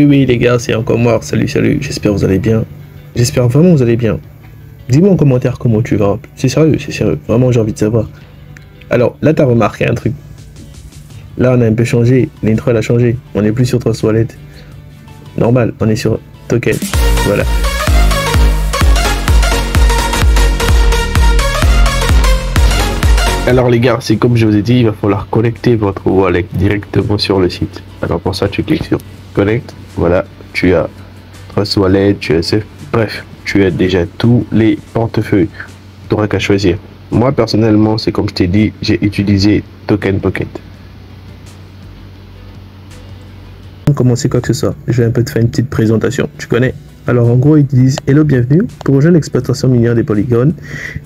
Oui les gars, c'est encore moi. Salut, j'espère que vous allez bien. J'espère vraiment que vous allez bien. Dis-moi en commentaire comment tu vas. C'est sérieux. Vraiment, j'ai envie de savoir. Alors, là, t'as remarqué un truc. Là, on a un peu changé. L'intro, elle a changé. On n'est plus sur Trustwallet. Normal, on est sur Token. Voilà. Alors les gars, c'est comme je vous ai dit, il va falloir connecter votre wallet directement sur le site. Alors pour ça, tu cliques sur Connect. Voilà, tu as Trustwallet, tu as SF. Bref, tu as déjà tous les portefeuilles. Tu n'auras qu'à choisir. Moi personnellement, c'est comme je t'ai dit, j'ai utilisé Token Pocket. Commencer quoi que ce soit, je vais un peu te faire une petite présentation, tu connais. Alors en gros ils disent hello, bienvenue pour rejoindre l'exploitation minière des polygones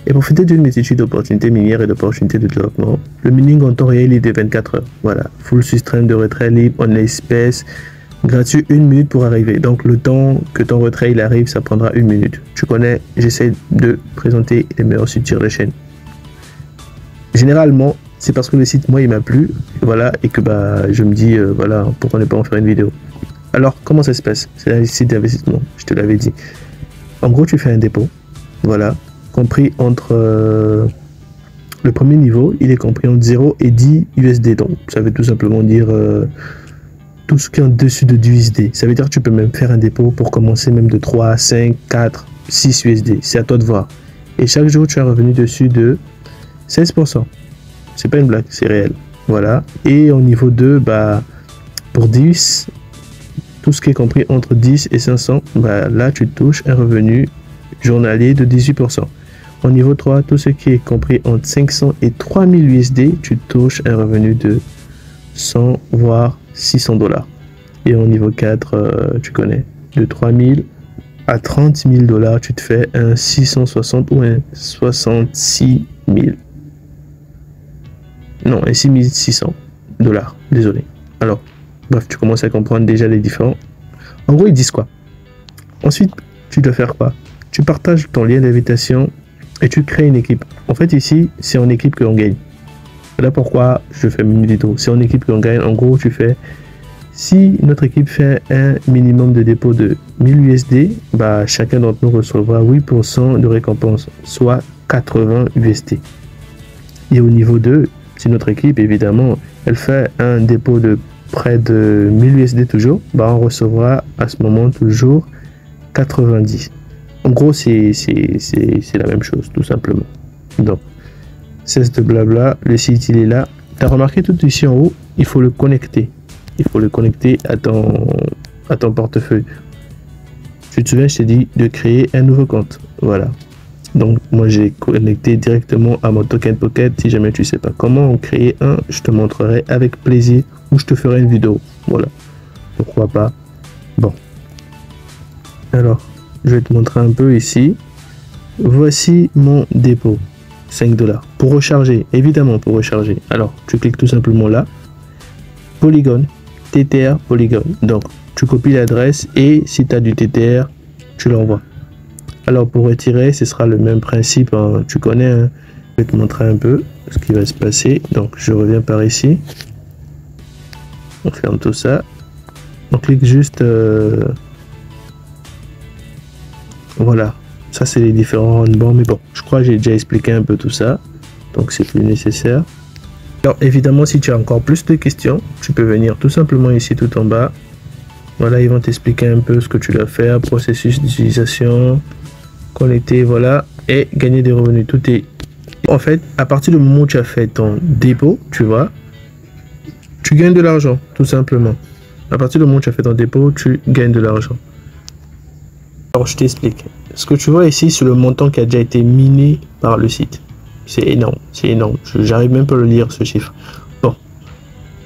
et profiter d'une multitude d'opportunités minières et d'opportunités de développement. Le mining en temps réel est de 24 heures, voilà, full système de retrait libre en espèces, gratuit 1 minute pour arriver. Donc le temps que ton retrait il arrive, ça prendra 1 minute. Tu connais, j'essaie de présenter les meilleurs sites sur la chaîne. Généralement c'est parce que le site moi il m'a plu, voilà, et que bah je me dis voilà, pourquoi ne pas en faire une vidéo. Alors comment ça se passe? C'est un site d'investissement, je te l'avais dit. En gros tu fais un dépôt, voilà, compris entre le premier niveau, il est compris entre 0 et 10 USD, donc ça veut tout simplement dire tout ce qui est en dessus de 10 USD. Ça veut dire que tu peux même faire un dépôt pour commencer même de 3, 5, 4, 6 USD, c'est à toi de voir. Et chaque jour tu as un revenu dessus de 16%. C'est pas une blague, c'est réel. Voilà. Et au niveau 2, bah, pour 10, tout ce qui est compris entre 10 et 500, bah, là, tu touches un revenu journalier de 18%. Au niveau 3, tout ce qui est compris entre 500 et 3000 USD, tu touches un revenu de 100 voire 600 $. Et au niveau 4, tu connais, de 3000 à 30 000 $, tu te fais un 660 ou un 66 000. Non, et 6600 $, désolé. Alors, bref, tu commences à comprendre déjà les différents. En gros, ils disent quoi? Ensuite, tu dois faire quoi? Tu partages ton lien d'invitation et tu crées une équipe. En fait, ici, c'est en équipe que l'on gagne. Voilà pourquoi je fais une vidéo. C'est en équipe que l'on gagne. En gros, tu fais... Si notre équipe fait un minimum de dépôt de 1000 USD, bah, chacun d'entre nous recevra 8% de récompense, soit 80 USD. Et au niveau 2, si notre équipe, évidemment, elle fait un dépôt de près de 1000 USD toujours, bah on recevra à ce moment toujours 90. En gros, c'est la même chose, tout simplement. Donc, cesse de blabla, le site, il est là. Tu as remarqué tout ici en haut, il faut le connecter. Il faut le connecter à ton portefeuille. Tu te souviens, je t'ai dit de créer un nouveau compte. Voilà. Donc moi j'ai connecté directement à mon Token Pocket. Si jamais tu sais pas comment en créer un, je te montrerai avec plaisir ou je te ferai une vidéo. Voilà, pourquoi pas. Bon, alors je vais te montrer un peu ici. Voici mon dépôt, 5 $. Pour recharger, évidemment pour recharger, alors tu cliques tout simplement là, Polygon, TTR Polygon. Donc tu copies l'adresse et si tu as du TTR, tu l'envoies. Alors pour retirer, ce sera le même principe, hein. Tu connais, hein. Je vais te montrer un peu ce qui va se passer. Donc je reviens par ici. On ferme tout ça. On clique juste... Voilà. Ça c'est les différents rendements. Mais bon, je crois que j'ai déjà expliqué un peu tout ça. Donc c'est plus nécessaire. Alors évidemment, si tu as encore plus de questions, tu peux venir tout simplement ici tout en bas. Voilà, ils vont t'expliquer un peu ce que tu dois faire, processus d'utilisation, connecter, voilà, et gagner des revenus. Tout est... En fait, à partir du moment où tu as fait ton dépôt, tu vois, tu gagnes de l'argent, tout simplement. À partir du moment où tu as fait ton dépôt, tu gagnes de l'argent. Alors, je t'explique. Ce que tu vois ici, c'est le montant qui a déjà été miné par le site. C'est énorme, c'est énorme. J'arrive même pas à le lire, ce chiffre. Bon,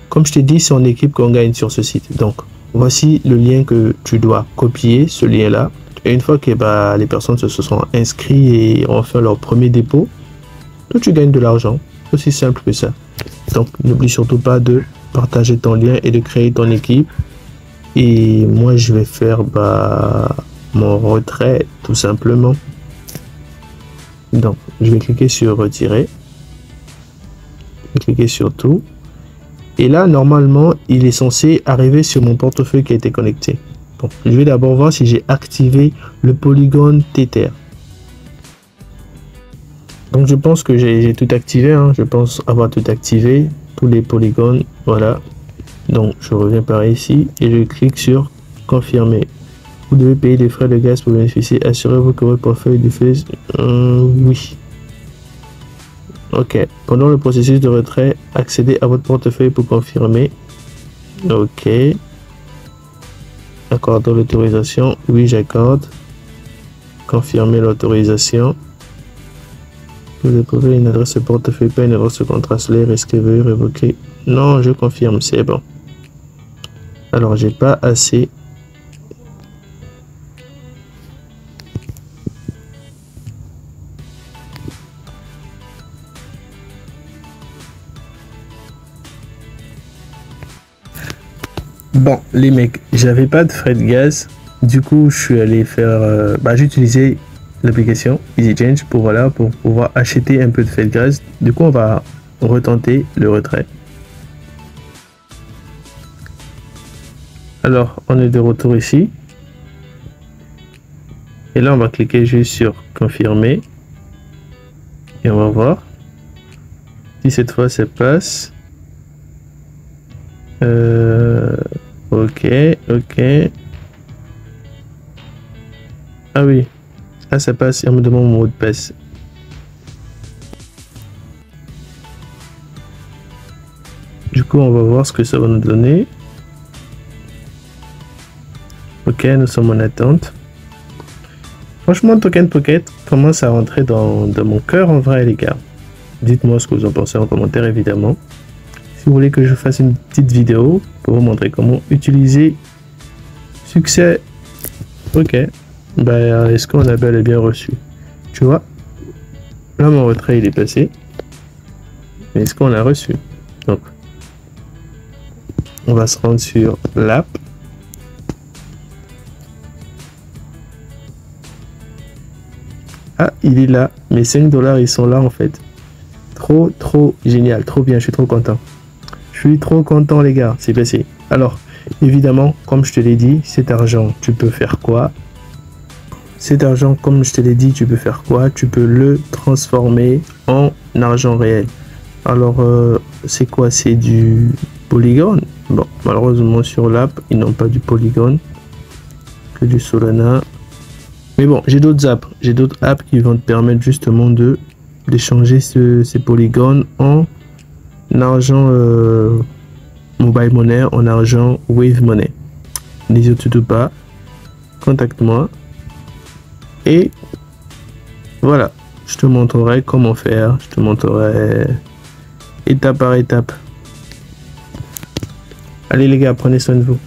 comme je t'ai dit, c'est en équipe qu'on gagne sur ce site. Donc, voici le lien que tu dois copier, ce lien-là. Et une fois que bah, les personnes se sont inscrites et ont fait leur premier dépôt, toi, tu gagnes de l'argent. Aussi simple que ça. Donc, n'oublie surtout pas de partager ton lien et de créer ton équipe. Et moi, je vais faire bah, mon retrait, tout simplement. Donc, je vais cliquer sur retirer. Je vais cliquer sur tout. Et là, normalement, il est censé arriver sur mon portefeuille qui a été connecté. Bon, je vais d'abord voir si j'ai activé le polygone Tether. Donc je pense que j'ai tout activé, hein. Je pense avoir tout activé, tous les polygones, voilà. Donc je reviens par ici et je clique sur confirmer. Vous devez payer des frais de gaz pour bénéficier. Assurez-vous que votre portefeuille diffuse. Oui. Ok. Pendant le processus de retrait, accédez à votre portefeuille pour confirmer. Ok. Accorder l'autorisation. Oui, j'accorde. Confirmer l'autorisation. Vous déposez une adresse portefeuille, pas une adresse contrat solaire. Est-ce que vous révoquer? Non, je confirme, c'est bon. Alors, j'ai pas assez. Bon, les mecs, j'avais pas de frais de gaz. Du coup, je suis allé faire. J'ai utilisé l'application EasyChange pour pouvoir acheter un peu de frais de gaz. Du coup, on va retenter le retrait. Alors, on est de retour ici. Et là, on va cliquer juste sur confirmer. Et on va voir si cette fois ça passe. Ok. Ah oui. Ah, ça passe et on me demande mon mot de passe. Du coup, on va voir ce que ça va nous donner. Ok, nous sommes en attente. Franchement, Token Pocket commence à rentrer dans mon cœur en vrai, les gars. Dites-moi ce que vous en pensez en commentaire, évidemment. Si vous voulez que je fasse une petite vidéo pour vous montrer comment utiliser succès. Ok. Est-ce qu'on a bel et bien reçu? Tu vois? Là, mon retrait, il est passé. Mais est-ce qu'on a reçu? Donc, on va se rendre sur l'app. Ah, il est là. Mes 5 $, ils sont là, en fait. Trop génial. Trop bien. Je suis trop content. Je suis trop content, les gars. C'est passé. Alors, évidemment, comme je te l'ai dit, cet argent, tu peux faire quoi? Cet argent, comme je te l'ai dit, tu peux faire quoi? Tu peux le transformer en argent réel. Alors, c'est quoi? C'est du Polygon. Bon, malheureusement, sur l'app, ils n'ont pas du Polygon, que du Solana. Mais bon, j'ai d'autres apps. J'ai d'autres apps qui vont te permettre justement d'échanger ces polygones en argent mobile money, en argent wave money. N'hésite surtout pas. Contacte-moi. Et voilà, je te montrerai comment faire. Je te montrerai étape par étape. Allez les gars, prenez soin de vous.